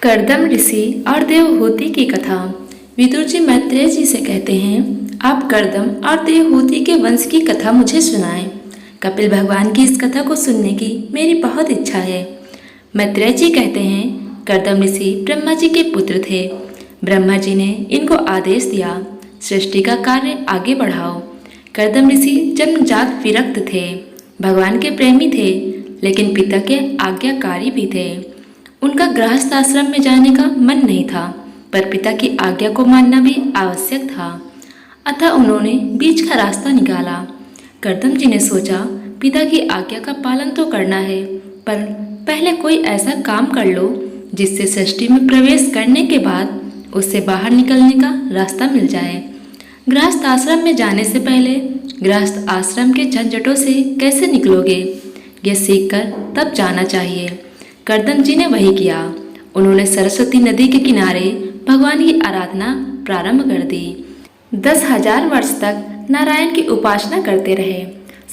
कर्दम ऋषि और देवहूति की कथा। विदुर जी मैत्रेय जी से कहते हैं, आप कर्दम और देवहूति के वंश की कथा मुझे सुनाएं। कपिल भगवान की इस कथा को सुनने की मेरी बहुत इच्छा है। मैत्रेय जी कहते हैं, कर्दम ऋषि ब्रह्मा जी के पुत्र थे। ब्रह्मा जी ने इनको आदेश दिया, सृष्टि का कार्य आगे बढ़ाओ। कर्दम ऋषि जन्मजात विरक्त थे, भगवान के प्रेमी थे, लेकिन पिता के आज्ञाकारी भी थे। उनका गृहस्थ आश्रम में जाने का मन नहीं था, पर पिता की आज्ञा को मानना भी आवश्यक था। अतः उन्होंने बीच का रास्ता निकाला। कर्दम जी ने सोचा, पिता की आज्ञा का पालन तो करना है, पर पहले कोई ऐसा काम कर लो जिससे सृष्टि में प्रवेश करने के बाद उससे बाहर निकलने का रास्ता मिल जाए। गृहस्थ आश्रम में जाने से पहले गृहस्थ आश्रम के झंझटों से कैसे निकलोगे, यह सीखकर तब जाना चाहिए। कर्दम जी ने वही किया। उन्होंने सरस्वती नदी के किनारे भगवान की आराधना प्रारंभ कर दी। 10,000 वर्ष तक नारायण की उपासना करते रहे।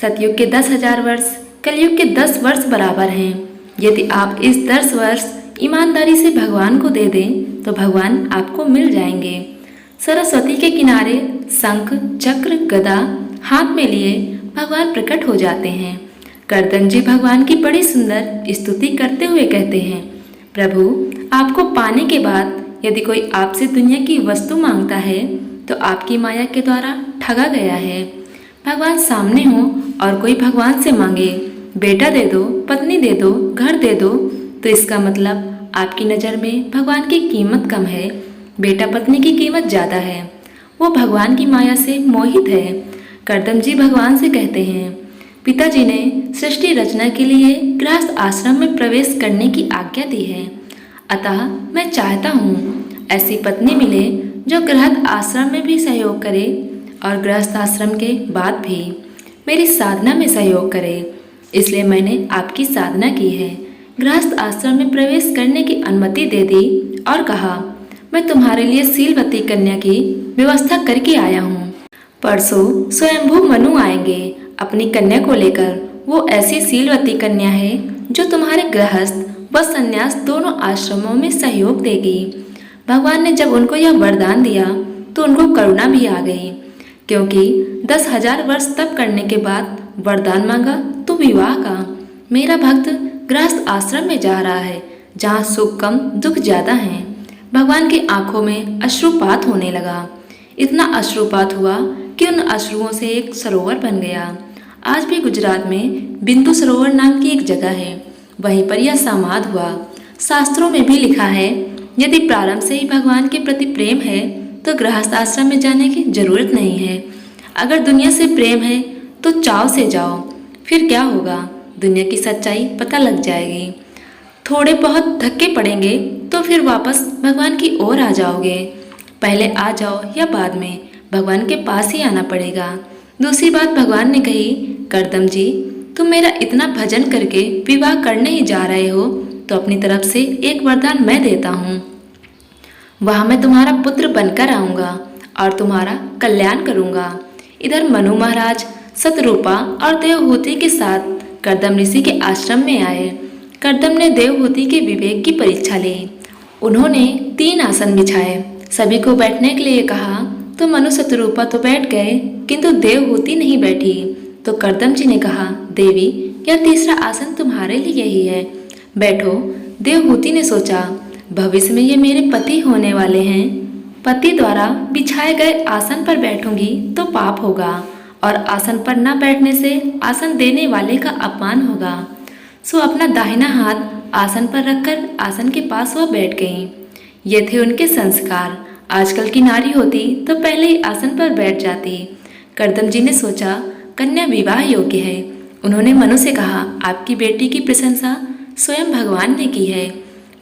सतयुग के 10,000 वर्ष कलयुग के 10 वर्ष बराबर हैं। यदि आप इस 10 वर्ष ईमानदारी से भगवान को दे दें तो भगवान आपको मिल जाएंगे। सरस्वती के किनारे शंख, चक्र, गदा हाथ में लिए भगवान प्रकट हो जाते हैं। कर्दम जी भगवान की बड़ी सुंदर स्तुति करते हुए कहते हैं, प्रभु, आपको पाने के बाद यदि कोई आपसे दुनिया की वस्तु मांगता है तो आपकी माया के द्वारा ठगा गया है। भगवान सामने हो और कोई भगवान से मांगे, बेटा दे दो, पत्नी दे दो, घर दे दो, तो इसका मतलब आपकी नज़र में भगवान की कीमत कम है, बेटा पत्नी की कीमत ज़्यादा है। वो भगवान की माया से मोहित है। कर्दम जी भगवान से कहते हैं, पिताजी ने सृष्टि रचना के लिए गृहस्थ आश्रम में प्रवेश करने की आज्ञा दी है। अतः मैं चाहता हूँ ऐसी पत्नी मिले जो गृहस्थ आश्रम में भी सहयोग करे और गृहस्थ आश्रम के बाद भी मेरी साधना में सहयोग करे। इसलिए मैंने आपकी साधना की है, गृहस्थ आश्रम में प्रवेश करने की अनुमति दे दी और कहा, मैं तुम्हारे लिए शीलवती कन्या की व्यवस्था करके आया हूँ। परसों स्वयंभू मनु आएंगे अपनी कन्या को लेकर। वो ऐसी शीलवती कन्या है जो तुम्हारे गृहस्थ व संन्यास दोनों आश्रमों में सहयोग देगी। भगवान ने जब उनको यह वरदान दिया तो उनको करुणा भी आ गई, क्योंकि 10,000 वर्ष तप करने के बाद वरदान मांगा तो विवाह का। मेरा भक्त गृहस्थ आश्रम में जा रहा है जहाँ सुख कम दुख ज्यादा है। भगवान की आंखों में अश्रुपात होने लगा। इतना अश्रुपात हुआ कि उन अश्रुओं से एक सरोवर बन गया। आज भी गुजरात में बिंदु सरोवर नाम की एक जगह है, वहीं पर यह समाध हुआ। शास्त्रों में भी लिखा है, यदि प्रारंभ से ही भगवान के प्रति प्रेम है तो गृहस्थ आश्रम में जाने की जरूरत नहीं है। अगर दुनिया से प्रेम है तो चाव से जाओ, फिर क्या होगा, दुनिया की सच्चाई पता लग जाएगी। थोड़े बहुत धक्के पड़ेंगे तो फिर वापस भगवान की ओर आ जाओगे। पहले आ जाओ या बाद में, भगवान के पास ही आना पड़ेगा। दूसरी बात भगवान ने कही, कर्दम जी, तुम मेरा इतना भजन करके विवाह करने ही जा रहे हो तो अपनी तरफ से एक वरदान मैं देता हूँ। वहाँ मैं तुम्हारा पुत्र बनकर आऊँगा और तुम्हारा कल्याण करूँगा। इधर मनु महाराज सतरूपा और देवहूति के साथ कर्दम ऋषि के आश्रम में आए। कर्दम ने देवहूति के विवेक की परीक्षा ली। उन्होंने 3 आसन बिछाए, सभी को बैठने के लिए कहा तो मनु सतरूपा तो बैठ गए, किंतु देवहूति नहीं बैठी। तो कर्दम जी ने कहा, देवी, यह तीसरा आसन तुम्हारे लिए ही है, बैठो। देवहूति ने सोचा, भविष्य में ये मेरे पति होने वाले हैं, पति द्वारा बिछाए गए आसन पर बैठूंगी तो पाप होगा और आसन पर न बैठने से आसन देने वाले का अपमान होगा। सो अपना दाहिना हाथ आसन पर रखकर आसन के पास वह बैठ गई। ये थे उनके संस्कार। आजकल की नारी होती तो पहले ही आसन पर बैठ जाती। कर्दम जी ने सोचा, कन्या विवाह योग्य है। उन्होंने मनु से कहा, आपकी बेटी की प्रशंसा स्वयं भगवान ने की है,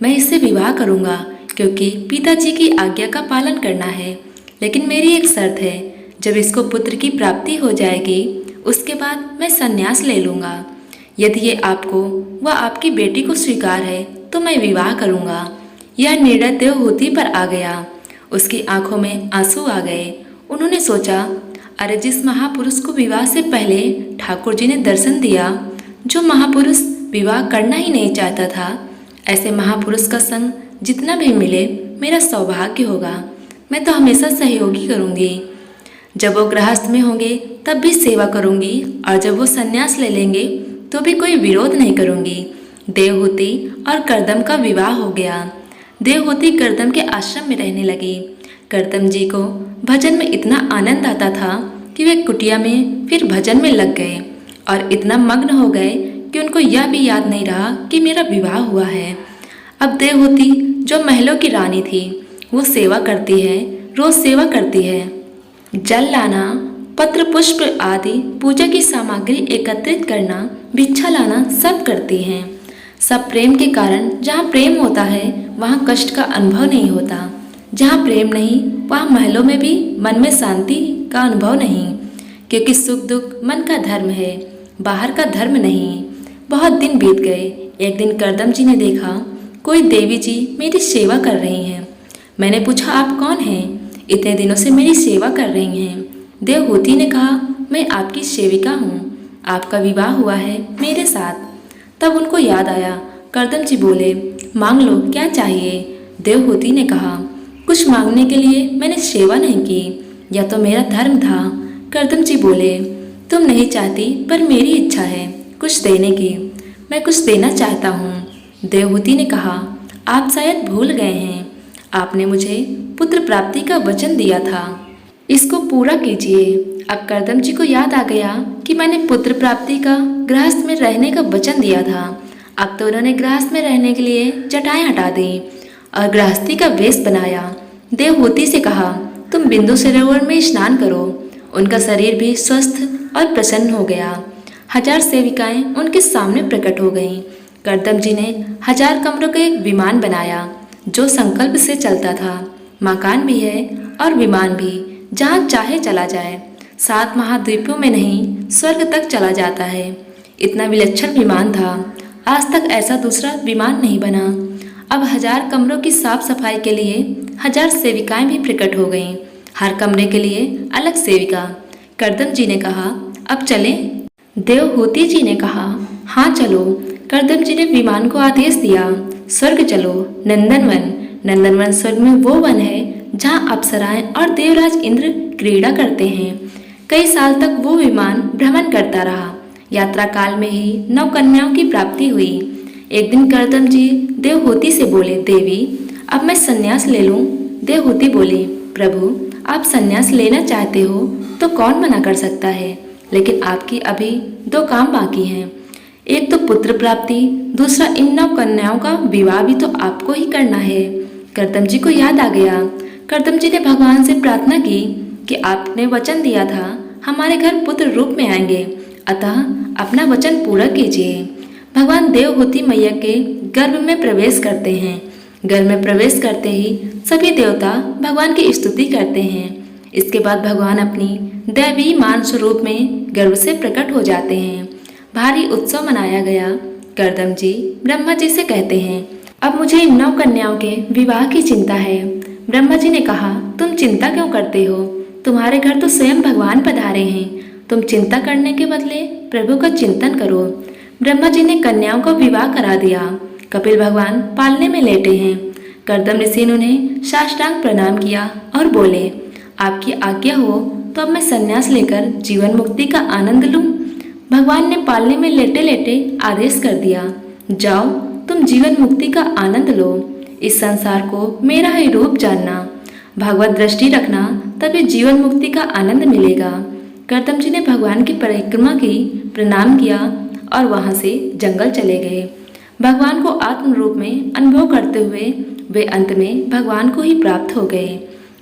मैं इससे विवाह करूंगा क्योंकि पिताजी की आज्ञा का पालन करना है। लेकिन मेरी एक शर्त है, जब इसको पुत्र की प्राप्ति हो जाएगी उसके बाद मैं संन्यास ले लूँगा। यदि ये आपको व आपकी बेटी को स्वीकार है तो मैं विवाह करूँगा। यह निर्णय देवहूति पर आ गया। उसकी आंखों में आंसू आ गए। उन्होंने सोचा, अरे जिस महापुरुष को विवाह से पहले ठाकुर जी ने दर्शन दिया, जो महापुरुष विवाह करना ही नहीं चाहता था, ऐसे महापुरुष का संग जितना भी मिले मेरा सौभाग्य होगा। मैं तो हमेशा सहयोगी करूँगी। जब वो गृहस्थ में होंगे तब भी सेवा करूँगी, और जब वो संन्यास ले लेंगे तो भी कोई विरोध नहीं करूँगी। देवहूति और करदम का विवाह हो गया। देवहूति करदम के आश्रम में रहने लगी। करदम जी को भजन में इतना आनंद आता था कि वे कुटिया में फिर भजन में लग गए और इतना मग्न हो गए कि उनको यह भी याद नहीं रहा कि मेरा विवाह हुआ है। अब देवहूति जो महलों की रानी थी वो सेवा करती है, रोज सेवा करती है। जल लाना, पत्र पुष्प आदि पूजा की सामग्री एकत्रित करना, भिक्षा लाना सब करती हैं। सब प्रेम के कारण। जहाँ प्रेम होता है वहाँ कष्ट का अनुभव नहीं होता। जहाँ प्रेम नहीं वहाँ महलों में भी मन में शांति का अनुभव नहीं, क्योंकि सुख दुख मन का धर्म है, बाहर का धर्म नहीं। बहुत दिन बीत गए। एक दिन करदम जी ने देखा कोई देवी जी मेरी सेवा कर रही हैं। मैंने पूछा, आप कौन हैं? इतने दिनों से मेरी सेवा कर रही हैं। देवहूति ने कहा, मैं आपकी सेविका हूँ, आपका विवाह हुआ है मेरे साथ। तब उनको याद आया। करदम जी बोले, मांग लो, क्या चाहिए? देवहूति ने कहा, कुछ मांगने के लिए मैंने सेवा नहीं की, यह तो मेरा धर्म था। करदम जी बोले, तुम नहीं चाहती पर मेरी इच्छा है कुछ देने की, मैं कुछ देना चाहता हूँ। देवहूति ने कहा, आप शायद भूल गए हैं, आपने मुझे पुत्र प्राप्ति का वचन दिया था, इसको पूरा कीजिए। अब करदम जी को याद आ गया कि मैंने पुत्र प्राप्ति का गृहस्थ में रहने का वचन दिया था। अब तो उन्होंने गृहस्थ में रहने के लिए जटाएं हटा दी और गृहस्थी का वेश बनाया। देवहूति से कहा, तुम बिंदु सरोवर में स्नान करो। उनका शरीर भी स्वस्थ और प्रसन्न हो गया। 1000 सेविकाएं उनके सामने प्रकट हो गईं। करदम जी ने 1000 कमरों का एक विमान बनाया जो संकल्प से चलता था। मकान भी है और विमान भी, जहाँ चाहे चला जाए। 7 महाद्वीपों में नहीं, स्वर्ग तक चला जाता है। इतना विलक्षण विमान था, आज तक ऐसा दूसरा विमान नहीं बना। अब 1000 कमरों की साफ सफाई के लिए 1000 सेविकाएं भी प्रकट हो गईं, हर कमरे के लिए अलग सेविका। करदम जी ने कहा, अब चलें? देवहूति जी ने कहा, हाँ चलो। करदम जी ने विमान को आदेश दिया, स्वर्ग चलो, नंदनवन। नंदनवन स्वर्ग में वो वन है जहाँ अप्सराएं और देवराज इंद्र क्रीड़ा करते हैं। कई साल तक वो विमान भ्रमण करता रहा। यात्रा काल में ही 9 कन्याओं की प्राप्ति हुई। एक दिन करदम जी देवहूति से बोले, देवी अब मैं संन्यास ले लूं? देवहूति बोली, प्रभु आप संन्यास लेना चाहते हो तो कौन मना कर सकता है, लेकिन आपकी अभी 2 काम बाकी हैं। एक तो पुत्र प्राप्ति, दूसरा इन 9 कन्याओं का विवाह भी तो आपको ही करना है। करदम जी को याद आ गया। करदम जी ने भगवान से प्रार्थना की कि आपने वचन दिया था हमारे घर पुत्र रूप में आएंगे, अतः अपना वचन पूरा कीजिए। भगवान देवहूति मैया के गर्भ में प्रवेश करते हैं। गर्भ में प्रवेश करते ही सभी देवता भगवान की स्तुति करते हैं। इसके बाद भगवान अपनी दैवी मान स्वरूप में गर्भ से प्रकट हो जाते हैं। भारी उत्सव मनाया गया। करदम जी ब्रह्मा जी से कहते हैं, अब मुझे इन 9 कन्याओं के विवाह की चिंता है। ब्रह्मा जी ने कहा, तुम चिंता क्यों करते हो? तुम्हारे घर तो स्वयं भगवान पधारे हैं। तुम चिंता करने के बदले प्रभु का चिंतन करो। ब्रह्मा जी ने कन्याओं का विवाह करा दिया। कपिल भगवान पालने में लेटे हैं। करदम ऋषि ने उन्हें साष्टांग प्रणाम किया और बोले, आपकी आज्ञा हो तो अब मैं संन्यास लेकर जीवन मुक्ति का आनंद लूं। भगवान ने पालने में लेटे लेटे आदेश कर दिया, जाओ तुम जीवन मुक्ति का आनंद लो। इस संसार को मेरा ही रूप जानना, भगवत दृष्टि रखना, तभी जीवन मुक्ति का आनंद मिलेगा। करदम जी ने भगवान की परिक्रमा की, प्रणाम किया और वहां से जंगल चले गए। भगवान को आत्म रूप में अनुभव करते हुए वे अंत में भगवान को ही प्राप्त हो गए।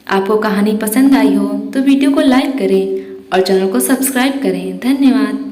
आपको कहानी पसंद आई हो तो वीडियो को लाइक करें और चैनल को सब्सक्राइब करें। धन्यवाद।